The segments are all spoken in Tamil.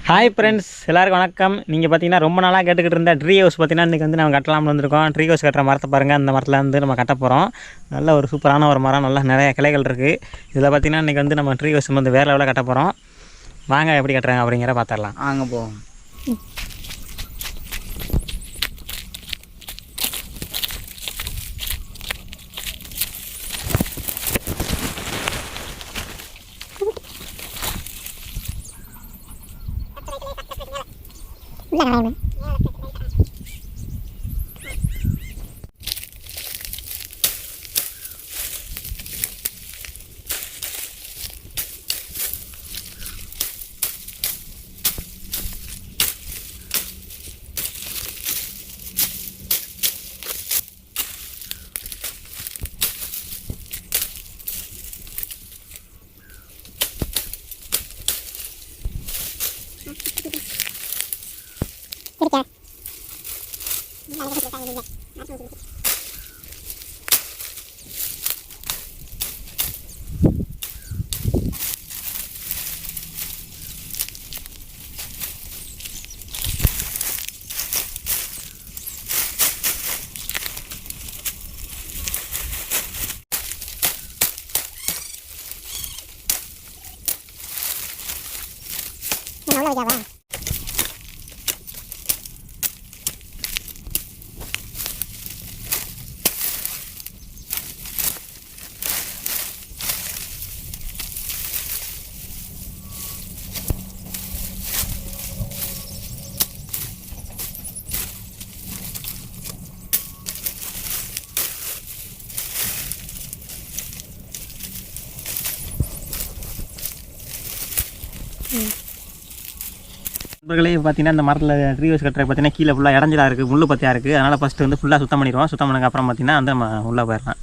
ஹாய் ஃப்ரெண்ட்ஸ், எல்லாருக்கும் வணக்கம். நீங்கள் பார்த்தீங்கன்னா ரொம்ப நாளாக கேட்டுக்கிட்டு இருந்த ட்ரீ ஹவுஸ் பார்த்தீங்கன்னா இன்றைக்கி வந்து நம்ம கட்டலாம்னு வந்திருக்கோம். ட்ரீ ஹவுஸ் கட்டுற மரத்தை பாருங்கள். அந்த மரத்தில் வந்து நம்ம கட்ட போகிறோம். நல்ல ஒரு சூப்பரான ஒரு மரம், நல்லா நிறைய கிளைகள் இருக்குது. இதில் பார்த்தீங்கன்னா இன்றைக்கி வந்து நம்ம ட்ரீ ஹவுஸ் வந்து வேறு லெவலில் கட்ட போகிறோம். வாங்க எப்படி கட்டுறாங்க அப்படிங்கிற பார்த்துடலாம். வாங்க போவோம். நண்பர்களே, பார்த்தீங்கன்னா இந்த மரத்தில் ட்ரீ ஹவுஸ் கட்டுறது பார்த்தீங்கன்னா கீழே ஃபுல்லாக இடஞ்சலாக இருக்குது, முள்ளு பற்றியாக இருக்குது. அதனால் ஃபஸ்ட்டு வந்து ஃபுல்லாக சுத்தம் பண்ணிடுவோம். சுத்தம் பண்ணதுக்கு அப்புறம் பார்த்தீங்கன்னா வந்து நம்ம உள்ளே போயிடலாம்.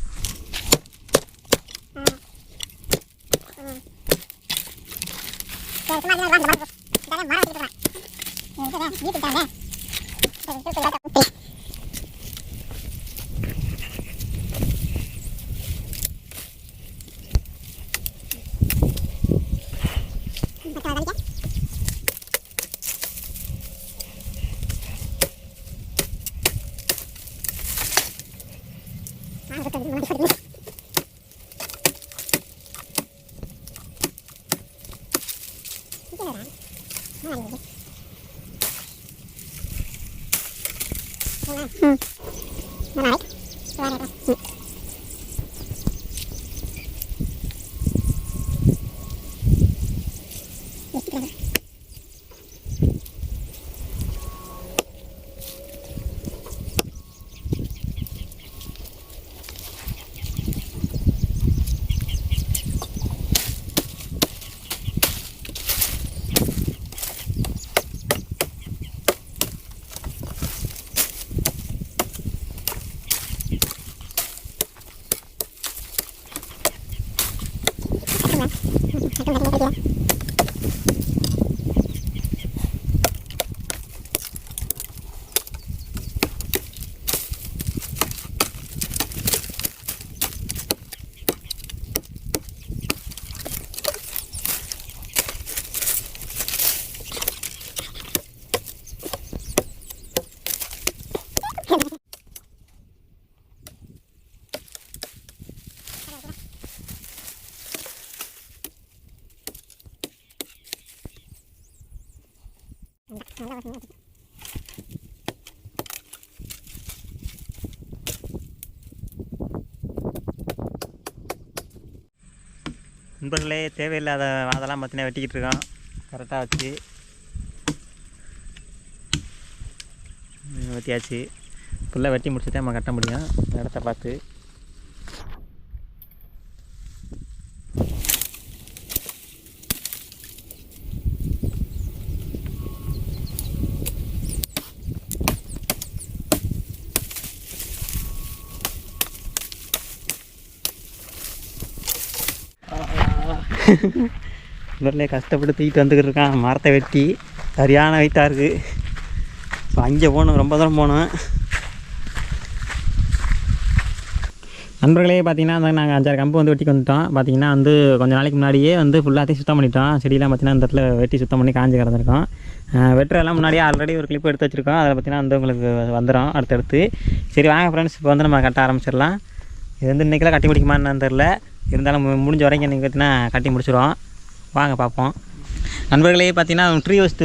நண்பர்களே, தேவையில்லாத அதெல்லாம் பார்த்தீங்கன்னா வெட்டிக்கிட்டு இருக்கோம். கரெக்டாக வச்சு வெட்டியாச்சு. ஃபுல்லாக வெட்டி முடிச்சுட்டு நம்ம கட்ட முடியும் இடத்த பார்த்து. இவரிலே கஷ்டப்பட்டு தூக்கிட்டு வந்துக்கிட்டு இருக்கான். மரத்தை வெட்டி சரியான வெயிட்டாக இருக்குது. இப்போ அங்கே போகணும், ரொம்ப தூரம் போகணும். நண்பர்களே பார்த்தீங்கன்னா அந்த நாங்கள் 5-6 கம்பு வந்து வெட்டி வந்துட்டோம். பார்த்தீங்கன்னா வந்து கொஞ்சம் நாளைக்கு முன்னாடியே வந்து ஃபுல்லாத்தையும் சுத்தம் பண்ணிட்டோம். செடியெலாம் பார்த்தீங்கன்னா இந்த இடத்துல வெட்டி சுத்தம் பண்ணி காஞ்சி கிடந்திருக்கோம். வெட்டுறதெல்லாம் முன்னாடியே ஆல்ரெடி ஒரு கிளிப் எடுத்து வச்சுருக்கோம். அதில் பார்த்தீங்கன்னா வந்து உங்களுக்கு வந்துடும் அடுத்தடுத்து. சரி வாங்க ஃப்ரெண்ட்ஸ், இப்போ வந்து நம்ம கட்ட ஆரம்பிச்சிடலாம். இது வந்து இன்றைக்கெல்லாம் கட்டி முடிக்குமான்னு தெரில, இருந்தாலும் முடிஞ்ச வரைக்கும் இன்றைக்கி பார்த்தீங்கன்னா கட்டி முடிச்சிடுவோம். வாங்க பார்ப்போம். நண்பர்களே பார்த்தீங்கன்னா ட்ரீ ஹவுஸ்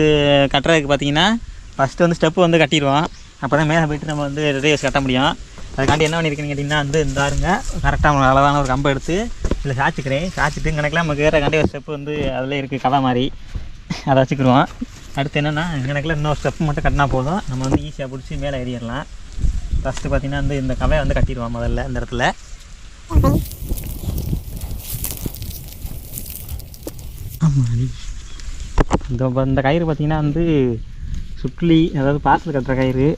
கட்டுறதுக்கு பார்த்தீங்கன்னா ஃபஸ்ட்டு வந்து ஸ்டெப்பு வந்து கட்டிடுவோம். அப்போ தான் மேலே போய்ட்டு நம்ம வந்து ட்ரீ ஹவுஸ் கட்ட முடியும். அதுக்காண்டி என்ன பண்ணியிருக்கேன்னு கேட்டிங்கன்னா வந்து இந்தாருங்க கரெக்டாக அளவான ஒரு கம்பை எடுத்து இதில் சாய்ச்சிட்டு கணக்கெலாம் நமக்கு வேறு ஒரு ஸ்டெப்பு வந்து அதில் இருக்குது கதை மாதிரி, அதை வச்சுக்கிடுவோம். அடுத்து என்னென்னா கணக்கில் இன்னொரு ஸ்டெப்பு மட்டும் கட்டினா போதும், நம்ம வந்து ஈஸியாக பிடிச்சி மேலே ஏறிடலாம். ஃபஸ்ட்டு பார்த்திங்கன்னா வந்து இந்த கவையை வந்து கட்டிடுவோம் முதல்ல இந்த இடத்துல. இந்த கயிறு பார்த்திங்கன்னா வந்து சுக்லி, அதாவது பார்சல் கட்டுற கயிறு.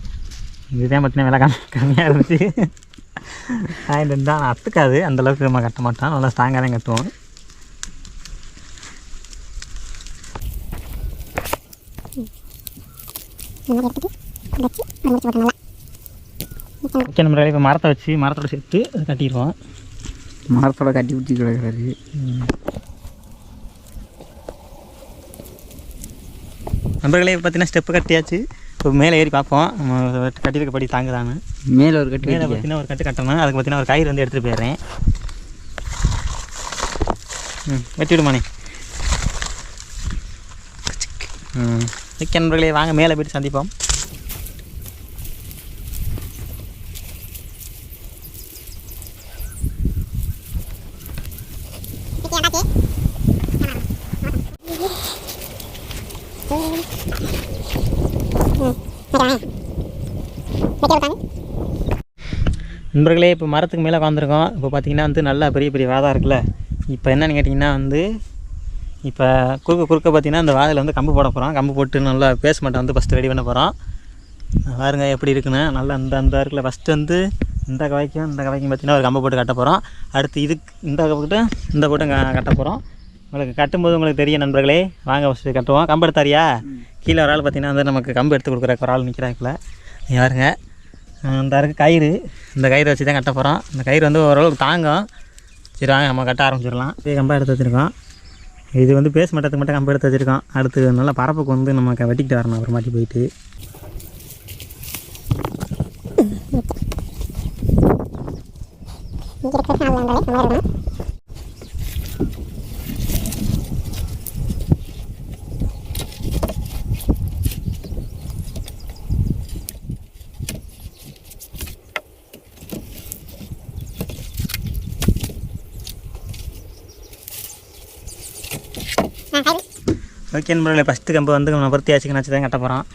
இதுதான் பார்த்தீங்கன்னா விலை கம்மியாக இருந்துச்சு. வாங்கிட்டு தான் அத்துக்காது, அந்தளவுக்கு நம்ம கட்ட மாட்டோம், நல்லா ஸ்ட்ராங்காக தான் கட்டுவோம். ஓகே நம்ம இப்போ மரத்தோட சேர்த்து கட்டிடுவோம். மரத்தோட கட்டி ஊற்றி கிடக்கிறாரு. நண்பர்களே பார்த்தீங்கன்னா ஸ்டெப்பு கட்டியாச்சு. இப்போ மேலே ஏறி பார்ப்போம் நம்ம கட்டியிருக்க படி தாங்குதான்னு. மேலே ஒரு கட்டு, மேலே பார்த்தீங்கன்னா ஒரு கட்டு கட்டணும். அதுக்கு பார்த்தீங்கன்னா ஒரு கயிறு வந்து எடுத்துகிட்டு போயிடுறேன். வெட்டி விடுமானே. ஓகே நண்பர்களே வாங்க மேலே போய்ட்டு சந்திப்போம். நண்பர்களே இப்போ மரத்துக்கு மேலே உட்காந்துருக்கோம். இப்போ பார்த்தீங்கன்னா வந்து நல்லா பெரிய பெரிய வாதம் இருக்குல்ல. இப்போ என்னென்னு கேட்டிங்கன்னா வந்து இப்போ குறுக்க பார்த்தீங்கன்னா இந்த வாதையில் வந்து கம்பு போட போகிறோம். கம்பு போட்டு நல்லா பேஸ்மெண்ட்டை வந்து ஃபஸ்ட்டு ரெடி பண்ண போகிறோம். பாருங்க எப்படி இருக்குன்னு. நல்லா அந்த இருக்குல்ல ஃபஸ்ட்டு வந்து இந்த கவைக்கும் பார்த்தீங்கன்னா ஒரு கம்பு போட்டு கட்ட போகிறோம். அடுத்து இதுக்கு இந்த போட்டும் கட்ட போகிறோம். உங்களுக்கு கட்டும்போது உங்களுக்கு தெரியும் நண்பர்களே. வாங்க ஃபஸ்ட்டு கட்டுவோம். கம்பு எடுத்தாரியா? கீழே ஒரு ஆள் பார்த்தீங்கன்னா வந்து நமக்கு கம்பு எடுத்து கொடுக்குற ஒரு ஆள் நிற்கிறாக்குள்ள. பாருங்க இந்த கயிறு, இந்த கயிறு வச்சு தான் கட்ட போகிறோம். இந்த கயிறு வந்து ஓரளவுக்கு தாங்கும். சரி வாங்க நம்ம கட்ட ஆரம்பிச்சிடலாம். கம்பை எடுத்து வச்சுருக்கோம். இது வந்து பேஸ் மட்டத்துக்கு மட்டும் கம்பு எடுத்து வச்சுருக்கோம். அடுத்து நல்லா பரப்புக்கு வந்து நம்ம வெட்டிக்கிட்டு வரணும் அப்புறமாட்டி போயிட்டு. ஓகே நண்பர்களே ஃபஸ்ட்டு கம்பு வந்து நம்ம பொருத்தி ஆச்சுக்கு வச்சு தான் கட்ட போகிறோம்.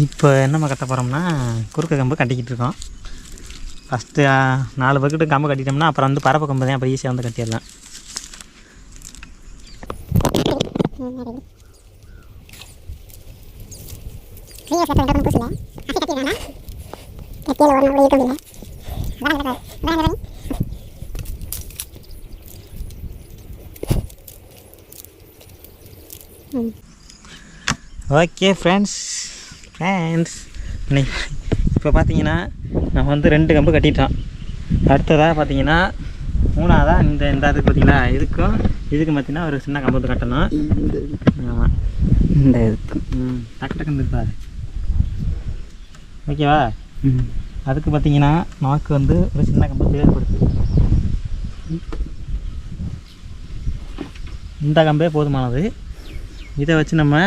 இப்போ என்னம்மா கட்ட போகிறோம்னா குறுக்கு கம்பு கட்டிக்கிட்டு இருக்கோம். ஃபஸ்ட்டு 4 பக்கெட்டு கம்பு கட்டிட்டோம்னா அப்புறம் வந்து பரப்பு கம்பு தான் அப்புறம் ஈஸியாக வந்து கட்டிடலாம். ஓகே ஃப்ரெண்ட்ஸ் இப்போ பார்த்தீங்கன்னா நம்ம வந்து 2 கம்பு கட்டிட்டோம். அடுத்ததாக பார்த்தீங்கன்னா 3ஆவதாக இந்த இதுக்கு பார்த்தீங்கன்னா இதுக்கும் பார்த்தீங்கன்னா ஒரு சின்ன கம்பு வந்து கட்டணும். ஆமாம், இந்த இதுக்கு டக்கு டக்குன்னு இருப்பார். ஓகேவா? அதுக்கு பார்த்தீங்கன்னா நமக்கு வந்து ஒரு சின்ன கம்பு தேவைப்படுது. இந்த கம்பே போதுமானது. இதை வச்சு நம்ம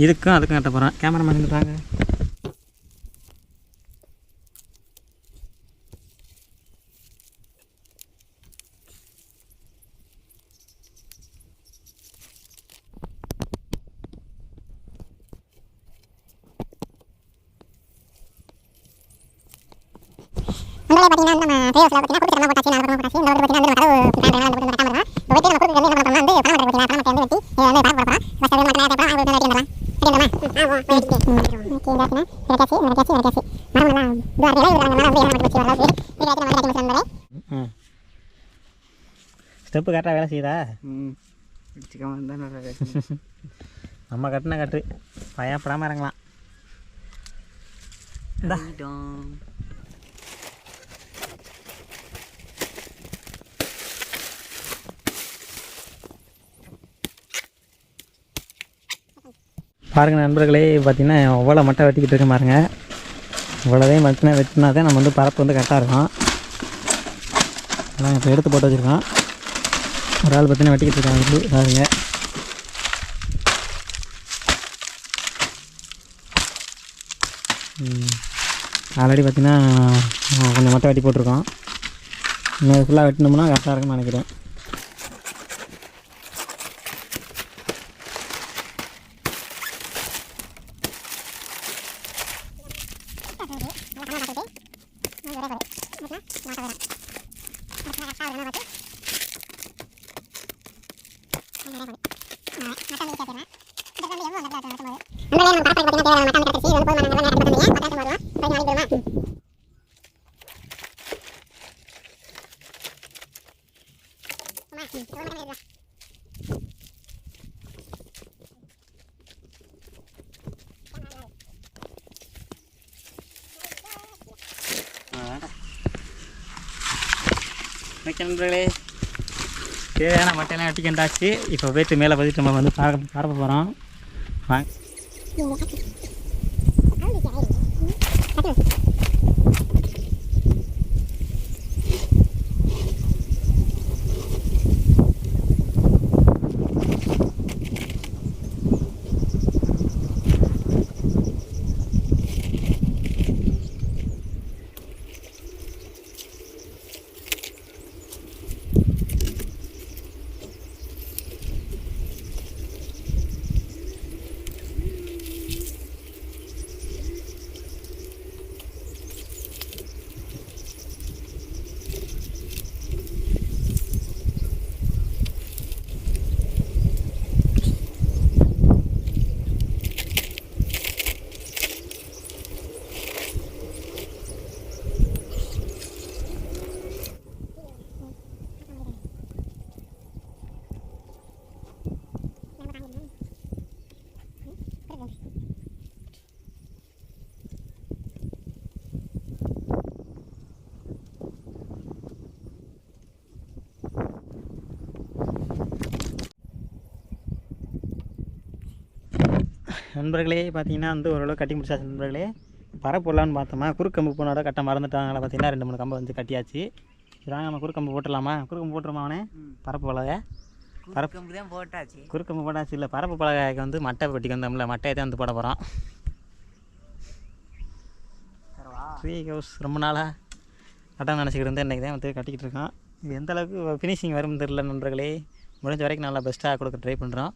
இதுக்கும் அதுக்கும் கட்ட போகிறோம். கேமராமேன் இருக்காங்க. ஸ்டெப்பு கரெக்டாக வேலை செய்யுதா? நம்ம கட்டின கட்டு பயப்படாமல் இறங்கலாம். இந்த பாருங்க நண்பர்களே, பார்த்திங்கன்னா எவ்வளோ மட்டை வெட்டிக்கிட்டு இருக்க பாருங்க. இவ்வளோதையும் வெட்டினா தான் நம்ம வந்து பரப்பு வந்து கரெக்டாக இருக்கும். அதான் இப்போ எடுத்து போட்டு வச்சுருக்கோம். ஒரு ஆள் பார்த்தீங்கன்னா வெட்டிக்கிட்டு இருக்காங்க பாருங்க. ஆல்ரெடி பார்த்திங்கன்னா கொஞ்சம் மட்டை வெட்டி போட்டிருக்கோம். இன்னும் ஃபுல்லாக வெட்டினோம்னா கரெக்டாக இருக்குன்னு நினைக்கிறேன். ஓகே நண்பர்களே, தேவையான மட்டையெல்லாம் வெட்டிக்கண்டாச்சு. இப்போ போய்ட்டு மேலே பதிட்டு நம்ம வந்து பரப்ப போகிறோம். வாங்க. நண்பர்களே, பார்த்தீங்கன்னா வந்து ஓரளவு கட்டி முடிச்சாச்சு நண்பர்களே. பரப்பு போடலான்னு பார்த்தோமா, குறுக்கம்பு போனோட கட்ட மறந்துட்டாங்களா. பார்த்தீங்கன்னா 2-3 கம்பு வந்து கட்டியாச்சு. இதாங்க நம்ம குறுக்கம்பு போட்டுடலாமா? குறுக்கம்பு போட்டுருமா அவனே? பரப்பு பலகை பரப்பு தான் போட்டாச்சு. குறுக்கம்பு போட்டாச்சு. இல்லை, பரப்பு பலகைக்கு வந்து மட்டை வெட்டிக்கு வந்தோம்ல, மட்டையை தான் வந்து போட போகிறோம். ட்ரீ ஹவுஸ் ரொம்ப நாளாக கட்டணம் நினச்சிக்கிட்டு இருந்து இன்றைக்கி தான் வந்து கட்டிக்கிட்டு இருக்கான். இது எந்த அளவுக்கு ஃபினிஷிங் வரும்னு தெரியல நண்பர்களே. முடிஞ்ச வரைக்கும் நல்லா பெஸ்ட்டாக கொடுக்க ட்ரை பண்ணுறோம்.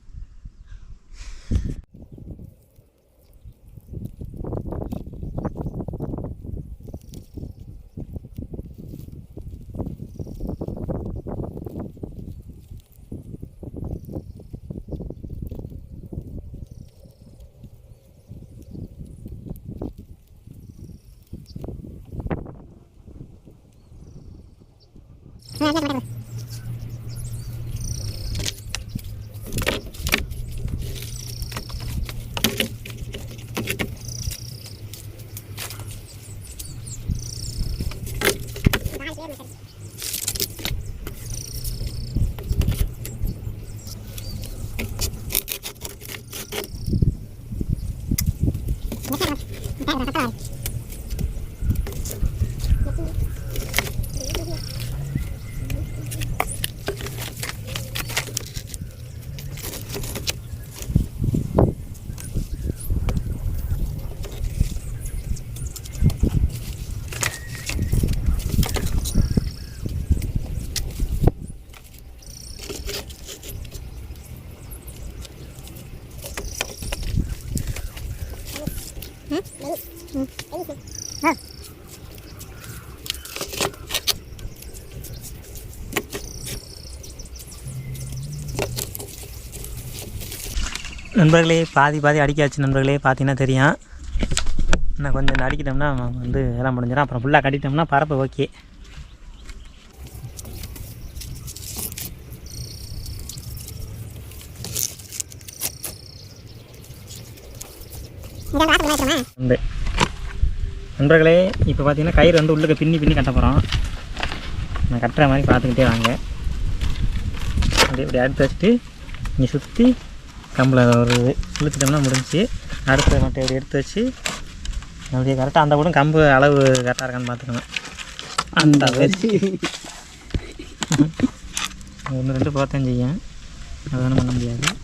நண்பர்களே பாதி அடிக்காச்சு நண்பர்களே. பார்த்தீங்கன்னா தெரியும். இன்னும் கொஞ்சம் அடிக்கிட்டோம்னா வந்து வேலை முடிஞ்சிடும். அப்புறம் ஃபுல்லாக கட்டிட்டோம்னா பரப்பு ஓகே. வந்து நண்பர்களே இப்போ பார்த்தீங்கன்னா கயிறு வந்து உள்ளுக்கு பின்னி கட்ட போகிறோம். நான் கட்டுற மாதிரி பார்த்துக்கிட்டே வாங்க. இப்படி அடுத்து வச்சுட்டு இங்கே சுற்றி கம்பில் ஒரு இழுத்துட்டோம்னா முடிஞ்சு. அடுத்த மட்டும் இப்படி எடுத்து வச்சு அப்படியே கரெக்டாக அந்த படம் கம்பு அளவு கரெக்டாக இருக்கான்னு பார்த்துக்கணும். அந்த வச்சு 1-2 போத்தான் செய்யும். அது ஒன்றும் பண்ண முடியாது.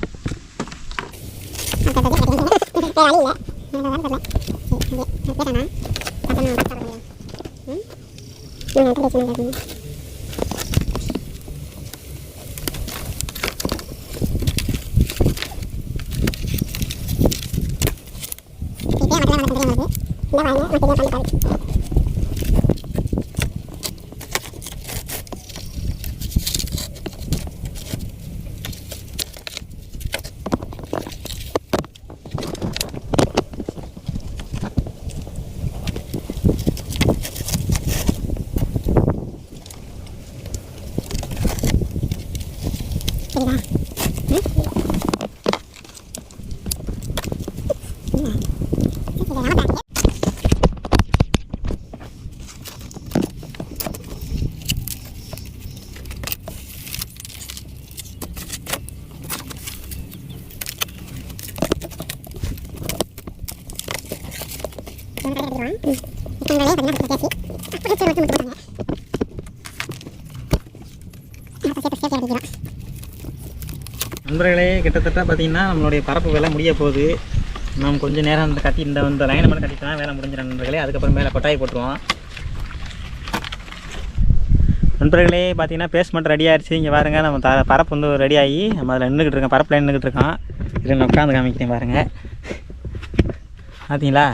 நண்பர்களே கிட்டத்தட்ட பார்த்தீங்கன்னா நம்மளுடைய பரப்பு வேலை முடிய போகுது. நம்ம கொஞ்சம் நேரம் இந்த கட்டி இந்த லைனை மட்டும் கட்டிட்டோம்னா வேலை முடிஞ்சிடும் நண்பர்களே. அதுக்கப்புறம் மேலே கொட்டாயை போட்டுருவோம். நண்பர்களே பார்த்தீங்கன்னா பேஸ்மெண்ட் ரெடி ஆகிடுச்சு. இங்கே பாருங்கள் நம்ம பரப்பு வந்து ரெடி ஆகி நம்ம அதில் நின்றுக்கிட்டு இருக்கோம். பரப்பில் நின்றுக்கிட்டு இருக்கோம். இதில் நான் உட்காந்து காமிக்கிறேன் பாருங்கள். பார்த்தீங்களா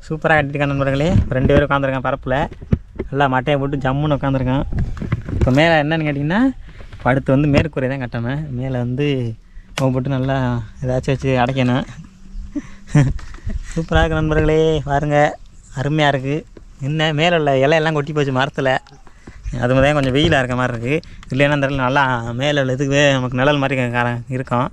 சூப்பராக கட்டியிருக்கான் நண்பர்களே. 2 பேர் உட்காந்துருக்கான் பரப்பில். நல்லா மட்டையை போட்டு ஜம்முன்னு உட்காந்துருக்கான். இப்போ மேலே என்னென்னு கேட்டிங்கன்னா அடுத்து வந்து மேற்கூரை தான் கட்டணும். மேலே வந்து போட்டு நல்லா ஏதாச்சும் வச்சு அடைக்கணும். சூப்பராக இருக்குது நண்பர்களே. பாருங்கள் அருமையாக இருக்குது. என்ன மேலே உள்ள இலையெல்லாம் கொட்டி போச்சு மரத்தில். அது மாதிரி கொஞ்சம் வெயிலாக இருக்க மாதிரி இருக்குது. இல்லைன்னா அந்த நல்லா மேலே உள்ள இதுவே நமக்கு நிழல் மாதிரி இருக்கும்.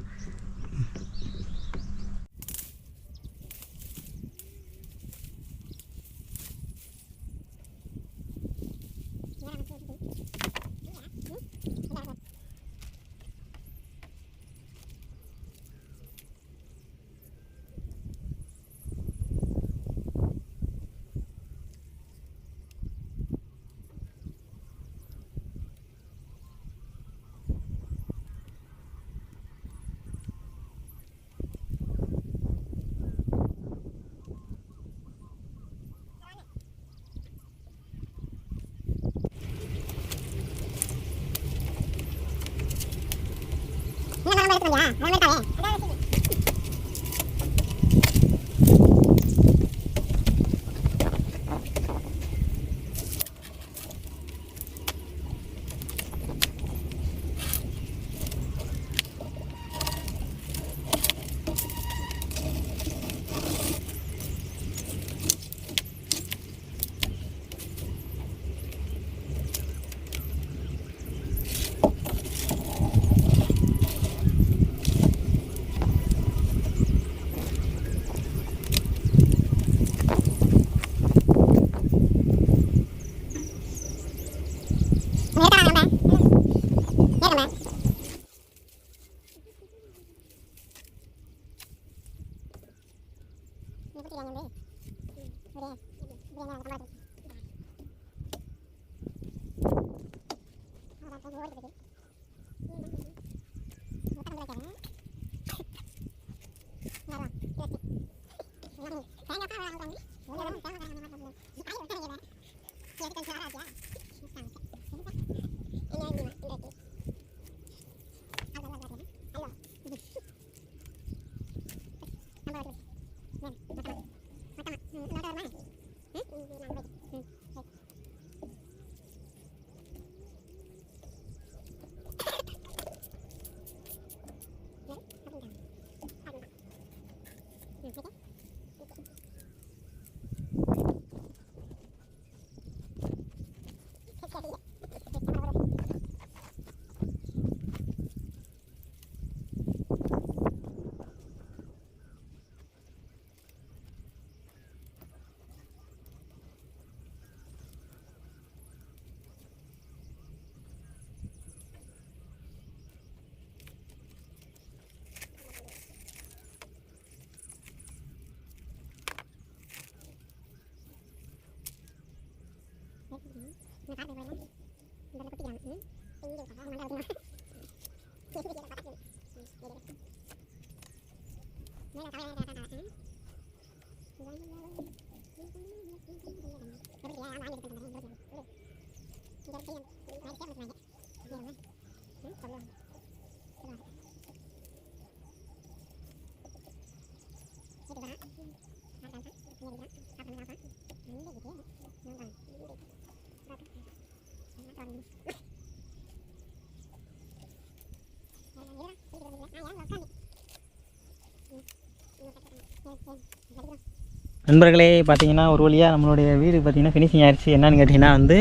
நண்பர்களே பார்த்தீங்கன்னா ஒரு வழியாக நம்மளுடைய வீடு பார்த்தீங்கன்னா ஃபினிஷிங் ஆயிடுச்சு. என்னன்னு கேட்டிங்கன்னா வந்து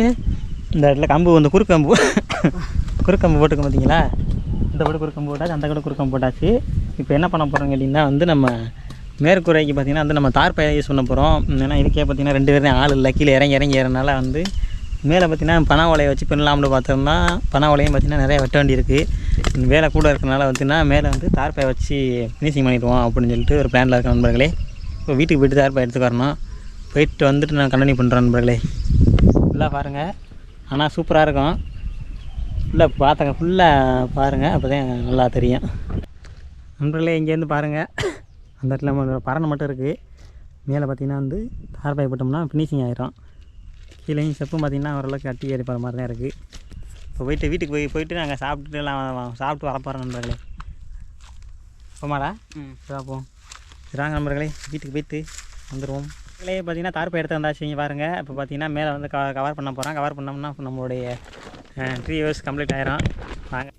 இந்த இடத்துல கம்பு வந்து குறுக்கம்பு குறுக்கம்பு போட்டுக்க பார்த்தீங்களா, இந்த கூட குறுக்கம்பு போட்டாச்சு, அந்த கூட குறுக்கம்பு போட்டாச்சு. இப்போ என்ன பண்ண போகிறோம்னு கேட்டிங்கன்னா வந்து நம்ம மேற்கூரைக்கு பார்த்திங்கன்னா வந்து நம்ம தார் பையை யூஸ் பண்ண போகிறோம். ஏன்னா இதுக்கே பார்த்திங்கன்னா 2 பேரும் ஆள் இல்லை, கீழே இறங்கி ஏறனால வந்து மேலே பார்த்திங்கன்னா பனை ஓலையை வச்சு பின்னலாம்னு பார்த்தோம்னா பனை ஓலையும் பார்த்திங்கன்னா நிறைய வெட்ட வேண்டி இருக்குது. வேலை கூட இருக்கிறனால பார்த்திங்கன்னா மேலே வந்து தார் பையை வச்சு ஃபினிஷிங் பண்ணிடுவோம் அப்படின்னு சொல்லிட்டு ஒரு பிளானில் இருக்க நண்பர்களே. இப்போ வீட்டுக்கு போய்ட்டு தார் பை எடுத்துக்க வரணும். போயிட்டு வந்துட்டு நான் கண்டினியூ பண்ணுறேன் நண்பர்களே. ஃபுல்லாக பாருங்கள், ஆனால் சூப்பராக இருக்கும். ஃபுல்லாக பாருங்கள், அப்போ தான் நல்லா தெரியும் நண்பர்களே. இங்கேருந்து பாருங்கள், அந்த இடத்துல நம்ம பரணை மட்டும் இருக்குது. மேலே பார்த்திங்கன்னா வந்து தார் பை போட்டோம்னா ஃபினிஷிங் ஆகிரும். கீழேயும் ஸ்டெப்பும் பார்த்திங்கன்னா ஓரளவுக்கு கட்டி ஏறி போகிற மாதிரி தான் இருக்குது. இப்போ வீட்டுக்கு போயிட்டு நாங்கள் சாப்பிட்டு வரப்போகிறோம் நண்பர்களே. போமாடா பார்ப்போம். சரிங்க நண்பர்களே, வீட்டுக்கு போயிட்டு வந்துடுவோம். நண்பர்களே பார்த்திங்கன்னா தார் பை எடுத்து வந்தாச்சு. இங்கே பாருங்கள், இப்போ பார்த்திங்கன்னா மேலே வந்து கவர் பண்ண போகிறோம். கவர் பண்ணோம்னா நம்மளுடைய 3 இயர்ஸ் கம்ப்ளீட் ஆகிரும். வாங்க.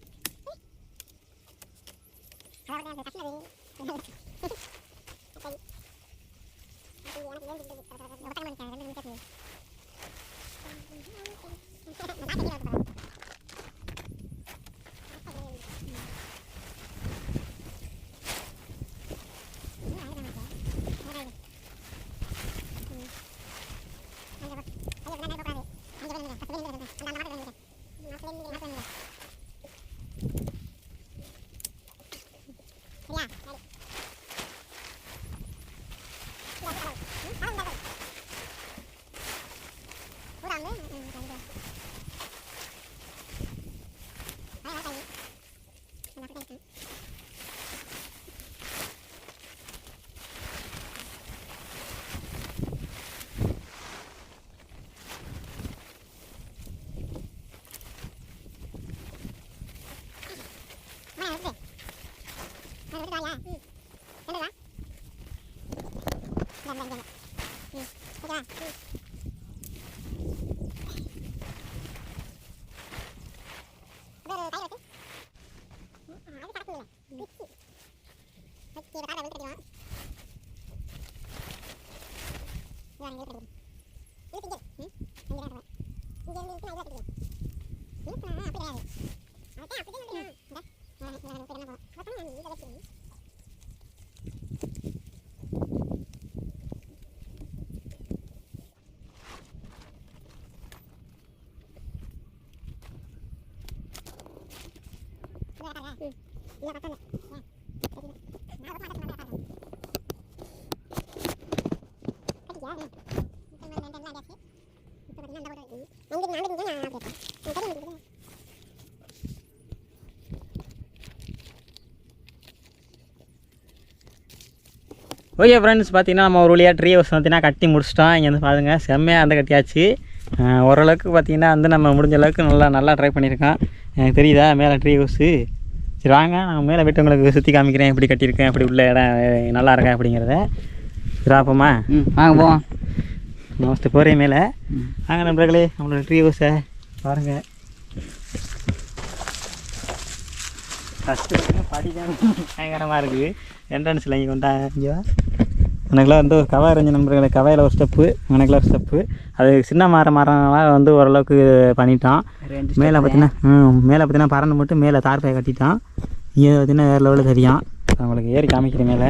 ஓகே ஃப்ரெண்ட்ஸ், பார்த்தீங்கன்னா நம்ம ஒரு வழியாக ட்ரீ ஹவுஸ் பார்த்தீங்கன்னா கட்டி முடிச்சிட்டோம். இங்கே வந்து பாருங்கள் செம்மையாக வந்து கட்டியாச்சு. ஓரளவுக்கு பார்த்தீங்கன்னா வந்து நம்ம முடிஞ்ச அளவுக்கு நல்லா ட்ரை பண்ணியிருக்கோம். எனக்கு தெரியுதா மேலே ட்ரீ ஹவுஸு. சரி வாங்க, நான் மேலே போய்ட்டு உங்களுக்கு சுற்றி காமிக்கிறேன் எப்படி கட்டியிருக்கேன், எப்படி உள்ள இடம் நல்லா இருக்கேன் அப்படிங்கிறத. சிராப்பமா வாங்க போவோம். ஃபஸ்ட்டு போகிறேன் மேலே. வாங்க நண்பர்களே, நம்மளோட ட்ரீ ஹவுஸை பாருங்கள். ஃபஸ்ட்டு படிதான் பயங்கரமாக இருக்குது. என்ட்ரன்ஸில் இங்கே கொண்டா இங்கே எனக்குலாம் வந்து ஒரு கவை இருந்துச்சு நண்பர்களே. கவையில் ஒரு ஸ்டெப்பு, எனக்குலாம் ஒரு ஸ்டெப்பு. அது சின்ன மரம்லாம் வந்து ஓரளவுக்கு பண்ணிட்டான். மேலே பார்த்தீங்கன்னா பறந்து மட்டும் மேலே தார்பாயை கட்டிட்டான். இங்கே பார்த்தீங்கன்னா வேறு லெவலில் தெரியும். உங்களுக்கு ஏறி காமிக்கிறேன் மேலே.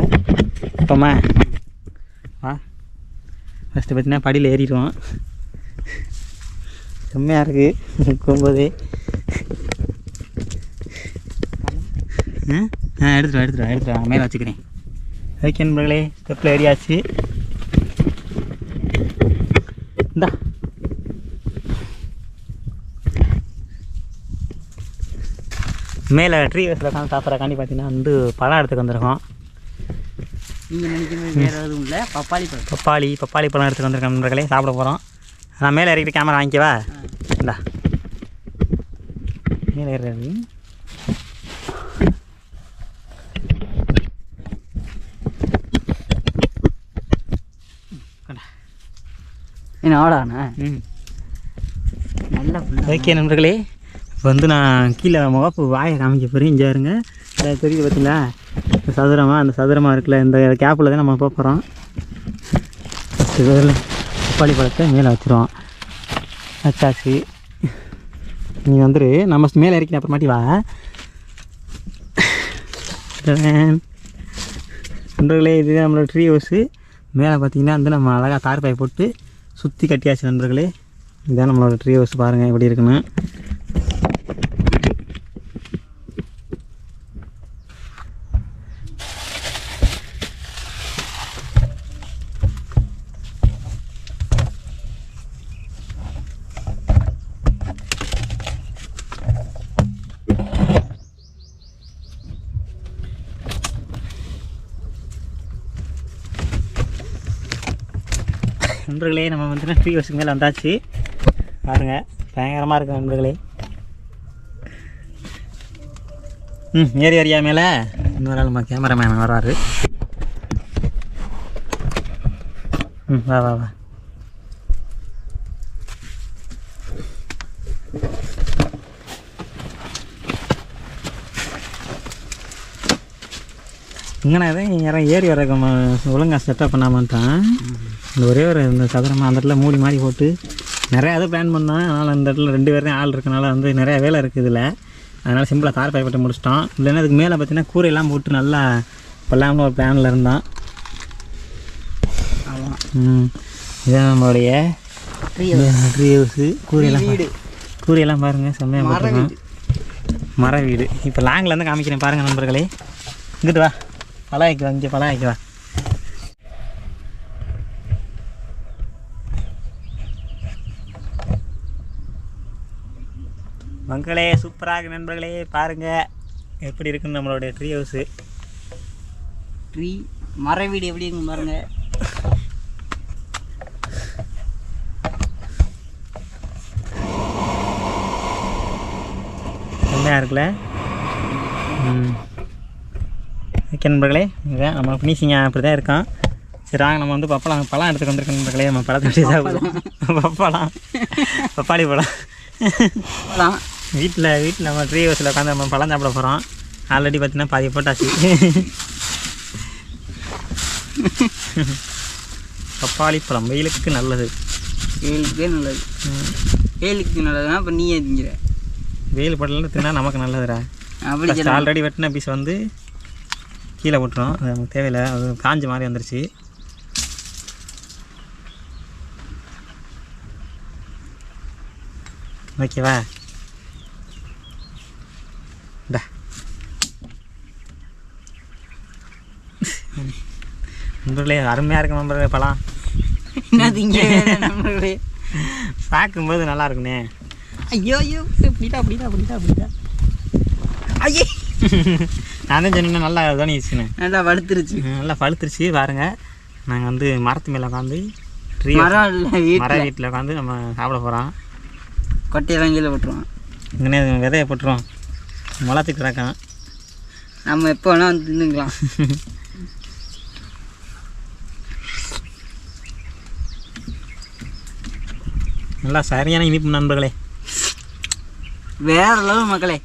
இப்போம்மா வா, ஃபஸ்ட்டு பார்த்தீங்கன்னா படியில் ஏறிடுவோம். செம்மையாக இருக்குது போகும்போதே. எடுத்துட்டு மேலே வச்சுக்கிறேன். ஓகே நண்பர்களே, ஸ்டெப்பில் ஏறியாச்சு. இந்தா மேலே ட்ரீ ஹவுஸில் உட்காந்து சாப்பிட்றக்காண்டி பார்த்தீங்கன்னா வந்து பழம் எடுத்துக்கு வந்திருக்கோம். நீங்கள் நினைக்கிறது வேறு எதுவும் இல்லை, பப்பாளி பழம் எடுத்துக்கு வந்திருக்கோம் நண்பர்களே. சாப்பிட போகிறோம். நான் மேலே இறக்கிட்டு கேமரா வாங்கிக்கவா? இந்தா மேலே ஏறது. என்ன ஆடாண்ணா? நல்ல. ஓகே நண்பர்களே, இப்போ வந்து நான் கீழே முகப்பு வாயை காமிக்க போகிறேன். இங்கே இருங்க, தெரியுது பார்த்தீங்களா இந்த சதுரமாக, அந்த சதுரமாக இருக்குல்ல, இந்த கேப்பில் தான் நம்ம போகிறோம். ஃபஸ்ட்டு பப்பாளி பழத்தை மேலே வச்சுருவோம். வச்சாச்சு. நீ வந்துடு, நம்ம மேலே இறக்கின அப்புறமாட்டி வா நண்பர்களே. இதுதான் நம்மளோட ட்ரீ ஹவுஸு. மேலே பார்த்தீங்கன்னா வந்து நம்ம அழகாக தார்பாய் போட்டு சுற்றி கட்டியாச்சு நண்பர்களே. இதுதான் நம்மளோட ட்ரீ ஹவுஸ். பாருங்கள் எப்படி இருக்குன்னு. நண்பர்களே, நம்ம வந்து ட்ரீ ஹவுஸுக்கு மேலே வந்தாச்சு. பாருங்கள் பயங்கரமாக இருக்குது நண்பர்களே. ஏரியா மேலே இன்னொரு ஆள் நம்ம கேமராமேன் வராரு. வா வா வா. இங்கேனா யாரும் ஏறி வர ஒழுங்காக செட்டப் பண்ணாமட்டான். இந்த ஒரே ஒரு இந்த சதுரமாக அந்த இடத்துல மூடி மாதிரி போட்டு நிறையா இது பிளான் பண்ணோம். அதனால் அந்த இடத்துல 2 பேரும் ஆள் இருக்கனால வந்து நிறையா வேலை இருக்குது இதில். அதனால் சிம்பிளாக தார்பாய் போட்டு முடிச்சிட்டோம். இல்லைன்னா அதுக்கு மேலே பார்த்தீங்கன்னா கூரையெல்லாம் போட்டு நல்லா பண்ணலாம்னு ஒரு பிளானில் இருந்தான். இதுதான் நம்மளுடைய ட்ரீ ஹவுஸு. கூரையெல்லாம் பாருங்கள் செம்மையாக போட்டுருக்கோம். மர வீடு. இப்போ லாங்கிலேருந்து காமிக்கிறேன் பாருங்கள் நண்பர்களே. இங்கிட்டு வா, பழாய்க்கு வா, இங்கே பழாய்க்கு வா. மக்களே சூப்பராக நண்பர்களே, பாருங்கள் எப்படி இருக்குன்னு நம்மளுடைய ட்ரீ ஹவுஸு. மர வீடு எப்படி இருக்குன்னு பாருங்கள். செம்மையாக இருக்குல்ல. ஓகே நண்பர்களே, இதுதான் நம்ம ஃபினிஷிங்காக அப்படி தான் இருக்கான். சரி வாங்க நம்ம வந்து பழம் எடுத்துக்கு வந்திருக்கோம் நண்பர்களே. நம்ம பழத்தை வச்சு சாப்பிடுவோம். பப்பாளி பழம் வீட்டில் நம்ம ட்ரீ ஹவுஸில் உட்காந்து நம்ம பழம் சாப்பிட போகிறோம். ஆல்ரெடி பார்த்தீங்கன்னா பாதி போட்டாச்சு. பப்பாளி பழம் வெயிலுக்கு நல்லது. வெயிலுக்கு நல்லதுன்னா இப்போ நீ திங்கிற. வெயில் படலாம் தின்னா நமக்கு நல்லதுடா. அப்படி ஆல்ரெடி வெட்டின பீஸ் வந்து கீழே விட்டுரும். அது நமக்கு தேவையில்லை. அது காஞ்ச மாதிரி வந்துருச்சு. ஓகேவா? நண்பர்களே அருமையாக இருக்கு நண்பர்களே பழம். என்ன திங்க நண்பர்களே, பார்க்கும்போது நல்லா இருக்குண்ணே. ஐயோ அப்படிட்டா ஐயே நான் தான் சொன்னீங்கன்னா நல்லா தோணிச்சுண்ணே. நல்லா வளர்த்துருச்சு. நல்லா பழுத்துருச்சு பாருங்கள். நாங்கள் வந்து மரத்து மேலே உட்காந்து மர வீட்டில் உட்காந்து நம்ம சாப்பிட போகிறோம். கொட்டையெல்லாம் கீழே போட்டுருவோம். இங்கனே விதையை போட்டுருவோம். முளத்துக்கு கிடக்கும். நம்ம எப்போ வேணால் வந்து தின்னுக்கலாம். நல்லா சரியான இனிப்பு நண்பர்களே. வேற அளவு மக்களே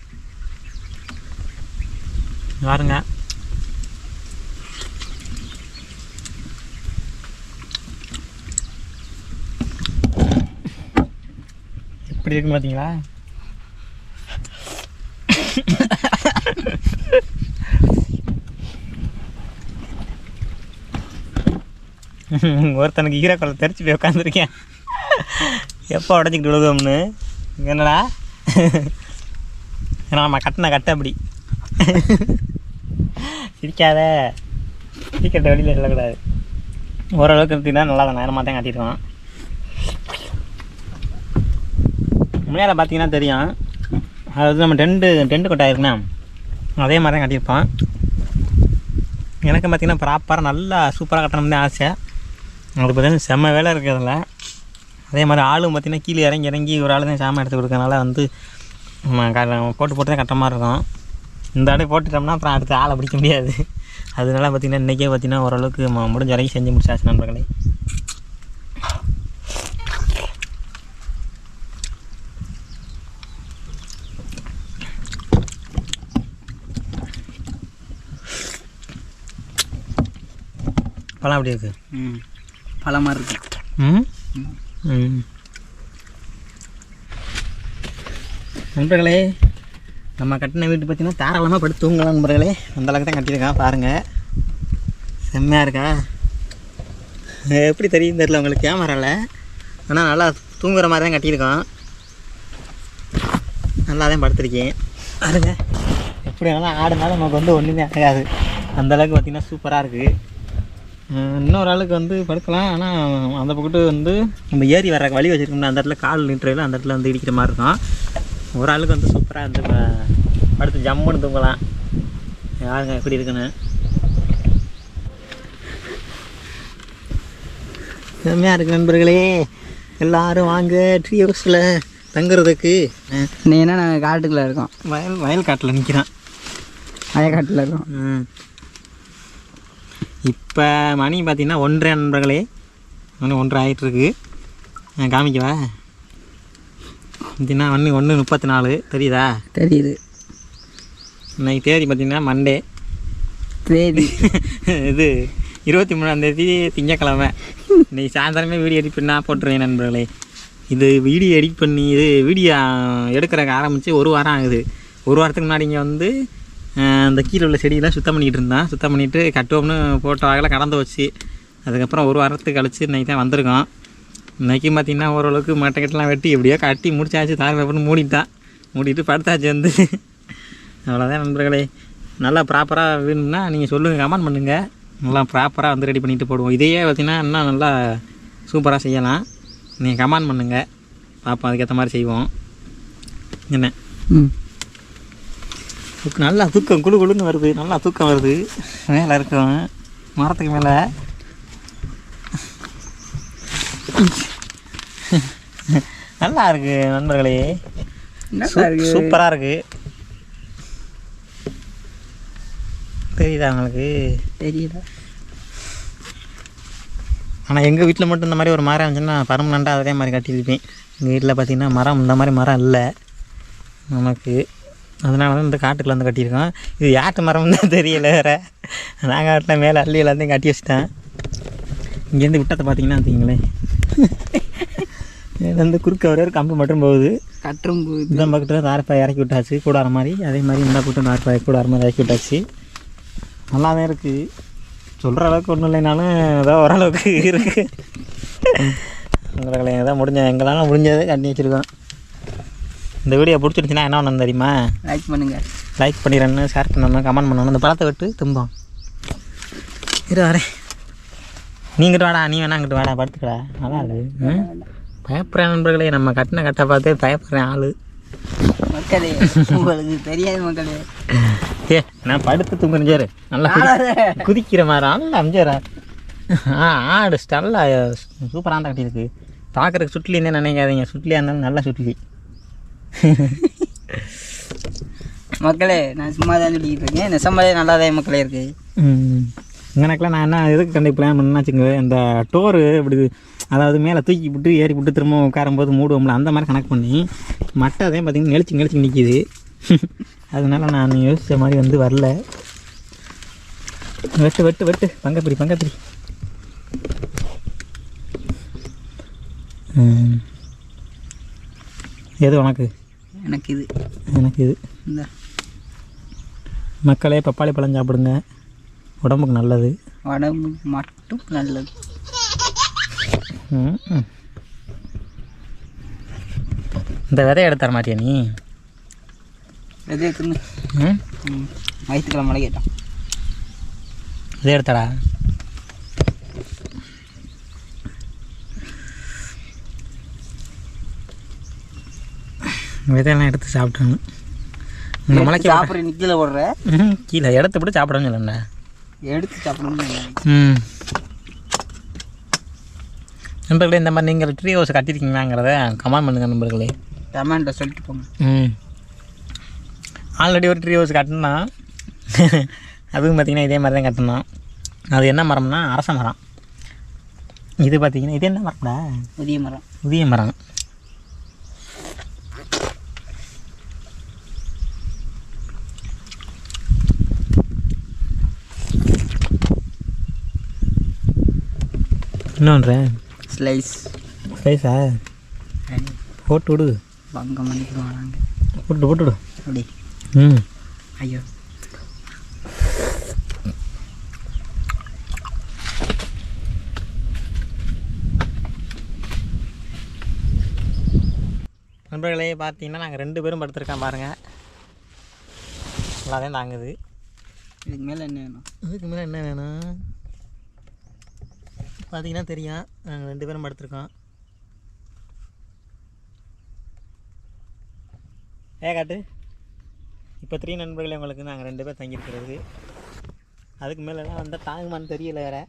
பாருங்க. எப்படி இருக்கு பார்த்தீங்களா? ஒருத்தனுக்கு ஈரக்குழந்தை தெரிச்சு போய் உட்காந்துருக்கேன். எப்போ உடஞ்சிக்கிட்டு விழுகும்னு. என்னடா ஏன்னா நம்ம கட்டின கட்ட அப்படி சிரிக்காத. சீக்கிரத்தை வெளியில் சொல்லக்கூடாது. ஓரளவுக்கு இருந்தீங்கன்னா நல்லா தான் நேரமாக தான் கட்டிடுவான். முன்னாடி பார்த்தீங்கன்னா தெரியும். அது நம்ம டென்ட்டு கொட்டாய் இருக்குண்ணா அதே மாதிரி தான் கட்டியிருப்பான். எனக்கு பார்த்திங்கன்னா ப்ராப்பராக நல்லா சூப்பராக கட்டணும்னு ஆசை. அது பார்த்தீங்கன்னா செம்ம வேலை இருக்குது அதில். அதே மாதிரி ஆளும் பார்த்திங்கன்னா கீழே இறங்கி ஒரு ஆள் தான் சாமான் எடுத்து கொடுக்கறனால வந்து போட்டு தான் கட்டுற மாதிரி இருக்கும். இந்த ஆடை போட்டுட்டோம்னா அப்புறம் அடுத்த ஆளை பிடிக்க முடியாது. அதனால பார்த்திங்கன்னா இன்றைக்கே பார்த்திங்கன்னா ஓரளவுக்கு முடிஞ்ச வரைக்கும் செஞ்சு முடிச்சாச்சு நண்பர்களே. பழம் அப்படி இருக்கு. பழமாக இருக்கு. நண்பர்களே நம்ம கட்டின வீட்டு பார்த்தீங்கன்னா தாராளமாக படுத்து தூங்கலாம் நண்பர்களே. அந்த அளவுக்கு தான் கட்டியிருக்கான் பாருங்கள். செம்மையாக இருக்கா? எப்படி தெரியும் தெரியல உங்களுக்கு கேமராவில். ஆனால் நல்லா தூங்குற மாதிரி தான் கட்டியிருக்கான். நல்லா தான் படுத்துருக்கேன் பாருங்க. எப்படி வேணாலும் ஆடுனாலும் நமக்கு வந்து ஒன்றுமே ஆகாது. அந்தளவுக்கு பார்த்திங்கன்னா சூப்பராக இருக்குது. இன்னொரு ஆளுக்கு வந்து படுக்கலாம். ஆனால் அந்த பக்கத்து வந்து நம்ம ஏறி வர வழி வச்சுருக்கோம்னா அந்த இடத்துல கால் நின்றுல அந்த இடத்துல வந்து இடிக்கிற மாதிரி இருக்கும். ஒரு ஆளுக்கு வந்து சூப்பராக வந்து படுத்து ஜம்முன்னு தூங்கலாம். யாருங்க எப்படி இருக்குன்னு செம்மையாக இருக்குது நண்பர்களே. எல்லோரும் வாங்க ட்ரீ ஹவுஸில் தங்குறதுக்கு. ஏன்னா நாங்கள் காட்டுக்குள்ளே இருக்கோம். வயல் காட்டில் நிற்கிறோம். வயக்காட்டில் இருக்கோம். இப்போ மணி பார்த்திங்கன்னா 1:30 நண்பர்களே. 1:30 ஆகிட்டுருக்கு. காமிக்கவா? பார்த்திங்கன்னா 1:34 தெரியுதா? தெரியுது. இன்னைக்கு தேதி பார்த்திங்கன்னா மண்டே. தேதி இது 23ஆந்தேதி திங்கக்கிழமை. இன்றைக்கி சாயந்தரமே வீடியோ எடிட் பண்ணால் போட்டுருவேன் நண்பர்களே. இது வீடியோ எடிட் பண்ணி இது வீடியோ எடுக்கிறக்கு ஆரம்பித்து 1 வாரம் ஆகுது. 1 வாரத்துக்கு முன்னாடி இங்கே வந்து அந்த கீழே உள்ள செடியெல்லாம் சுத்தம் பண்ணிகிட்டு இருந்தான். சுத்தம் பண்ணிவிட்டு கட்டுவோம்னு போட்ட வாக்கில் கடந்து வச்சு அதுக்கப்புறம் 1 வாரத்துக்கு கழிச்சு இன்றைக்கி தான் வந்திருக்கோம். இன்றைக்கும் பார்த்திங்கன்னா ஓரளவுக்கு மட்டைக்கட்டெலாம் வெட்டி எப்படியோ கட்டி முடிச்சாச்சு. தார் பேப்பர்னு மூடிட்டு படுத்தாச்சு வந்து. அவ்வளோதான் நண்பர்களே. நல்லா ப்ராப்பராக வேணும்னா நீங்கள் சொல்லுங்கள், கமெண்ட் பண்ணுங்கள். நல்லா ப்ராப்பராக வந்து ரெடி பண்ணிவிட்டு போடுவோம். இதையே பார்த்திங்கன்னா இன்னும் நல்லா சூப்பராக செய்யலாம். நீங்கள் கமெண்ட் பண்ணுங்கள், பார்ப்போம். அதுக்கேற்ற மாதிரி செய்வோம். என்ன நல்லா தூக்கம் குழுன்னு வருது. நல்லா தூக்கம் வருது. மேலே இருக்கும் மரத்துக்கு மேலே. நல்லா இருக்குது நண்பர்களே. சூப்பராக இருக்குது. தெரியுதா உங்களுக்கு? தெரியுதா? ஆனால் எங்கள் வீட்டில் மட்டும் இந்த மாதிரி ஒரு மரம் இருந்துச்சுன்னா பர்மனெண்ட்டாக அதே மாதிரி கட்டியிருப்பேன். எங்கள் வீட்டில் பார்த்திங்கன்னா மரம் இந்த மாதிரி மரம் இல்லை நமக்கு. அதனால தான் இந்த காட்டுக்குள்ள வந்து கட்டியிருக்கோம். இது யாட்டு மரம்னு தான் தெரியல வேறு. நாங்கள் காட்டில் மேலே அள்ளி எல்லாத்தையும் கட்டி வச்சிட்டேன். இங்கேருந்து விட்டத்தை பார்த்தீங்கன்னா வச்சிங்களேன், வந்து குறுக்க ஒரே ஒரு கம்பு மட்டும் போகுது. கட்டும் போகுது. இந்த பக்கத்தில் தார்ப்பாய் இறக்கி விட்டாச்சு கூடார மாதிரி. அதே மாதிரி இந்த பக்கம் தார்ப்பாய் கூடார மாதிரி இறக்கி விட்டாச்சு. நல்லாவே இருக்குது. சொல்கிற அளவுக்கு ஒன்றும் இல்லைனாலும் ஏதோ ஓரளவுக்கு இருக்குது. உங்களை ஏதோ எங்களால் முடிஞ்சதை கட்டி வச்சுருக்கோம். இந்த வீடியோ பிடிச்சிருந்துச்சின்னா என்ன ஒன்று தெரியுமா? லைக் பண்ணுங்கள், லைக் பண்ணிடுறேன்னு, ஷேர் பண்ணணும், கமெண்ட் பண்ணணும். இந்த பழத்தை விட்டு தும்போம் இரு வரேன். நீங்கிட்டு வாடா, நீ வேணா அங்கிட்டு வாடா, படுத்துக்கடா. நல்லா இருக்கு. பயப்படுறேன் நண்பர்களே, நம்ம கட்டின கட்டை பார்த்து பயப்படுறேன் ஆள். மக்களே உங்களுக்கு தெரியாது மக்களே. நான் படுத்து தூங்குறேன். நல்லா குதிக்கிற மாதிரி நல்லா அமைஞ்சாரா. ஆடு நல்லா சூப்பராக தான் கட்டியிருக்கு. பார்க்குறதுக்கு சுட்லின்னு நினைக்காதீங்க, சுட்லியாக இருந்தாலும் நல்லா சுட்லி. மக்களே நான் சும்மா தான் சொல்லிக்கிட்டு இருக்கேன். நெசமாலே நல்லாதான் மக்களே இருக்குது. எனக்குலாம் நான் என்ன எதுக்கு கண்டு பிளான் பண்ணாச்சுங்க, இந்த டோரு இப்படி அதாவது மேலே தூக்கி விட்டு ஏறி விட்டு திரும்ப உட்காரும்போது மூடுவோம்ல, அந்த மாதிரி கனெக்ட் பண்ணி மட்டை அதே பார்த்திங்கன்னா நெளிச்சு நிற்கிது. அதனால நான் யோசித்த மாதிரி வந்து வரல. வெட்டு பங்கப்பிரி. எது உனக்கு? எனக்கு இது. இந்த மக்களே பப்பாளி பழம் சாப்பிடுங்க, உடம்புக்கு நல்லது. உடம்புக்கு மட்டும் நல்லது. இந்த விதையை எடுத்துற மாட்டியா நீ? விதையை தின்னு வயிற்றுக்கிழமை மழை கேட்டான். விதை எடுத்தடா. விதையெல்லாம் எடுத்து சாப்பிட்டணும். இந்த மலைக்கு சாப்பிட்ற கீழே போடுற கீழே எடுத்து விட்டு சாப்பிடணும்னு சொல்லண்ணா. எடுத்து சாப்பிடணும். நண்பர்களே, இந்த மாதிரி நீங்கள் ட்ரீ ஹவுஸ் கட்டியிருக்கீங்களாங்கிறத கமெண்ட் பண்ணுங்கள் நண்பர்களே. கமெண்ட்டை சொல்லிட்டு போங்க. ஆல்ரெடி ஒரு ட்ரீ ஹவுஸ் கட்டினா அதுவும் பார்த்திங்கன்னா இதே மாதிரி தான் கட்டினோம். அது என்ன மரம்னா அரச மரம். இது பார்த்திங்கன்னா இது என்ன மரம்டா? உதிய மரம். இன்னொன்று ஸ்லைஸா போட்டு விடு. பங்கம் பண்ணிடுவாங்க. போட்டுவிடு அப்படி. ஐயோ நண்பர்களே, பார்த்தீங்கன்னா நாங்கள் 2 பேரும் படுத்துருக்கோம் பாருங்கள். நல்லாதான் தாங்குது. இதுக்கு மேலே என்ன வேணும்? பார்த்தீங்கன்னா தெரியும், நாங்கள் 2 பேரும் படுத்துருக்கோம். காட்டு. இப்போ 3 நண்பர்களே உங்களுக்கு நாங்கள் 2 பேர் தங்கியிருக்கிறது. அதுக்கு மேலெல்லாம் வந்தால் தாங்குமான்னு தெரியல வேறு.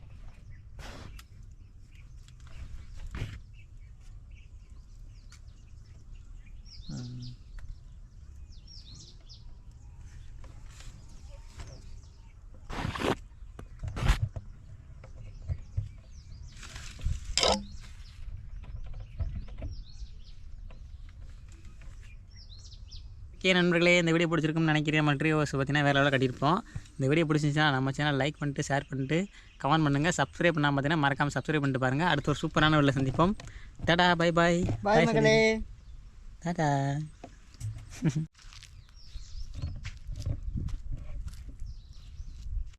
ஓகே நண்பர்களே, இந்த வீடியோ பிடிச்சிருக்குன்னு நினைக்கிறேன். நம்ம ட்ரீ ஹவுஸ் பார்த்தீங்கன்னா வேறு லெவலில் கட்டியிருப்போம். இந்த வீடியோ பிடிச்சிருந்துச்சுன்னா நம்ம சேனல் லைக் பண்ணிட்டு, ஷேர் பண்ணிட்டு, கமெண்ட் பண்ணுங்கள். சப்ஸ்கிரைப் பண்ணால் பார்த்தீங்கன்னா மறக்காமல் சப்ஸ்கிரைப் பண்ணிட்டு பாருங்கள். அடுத்த ஒரு சூப்பரான வீடியோவில் சந்திப்போம். டாடா, பை. மக்களே. டாடா.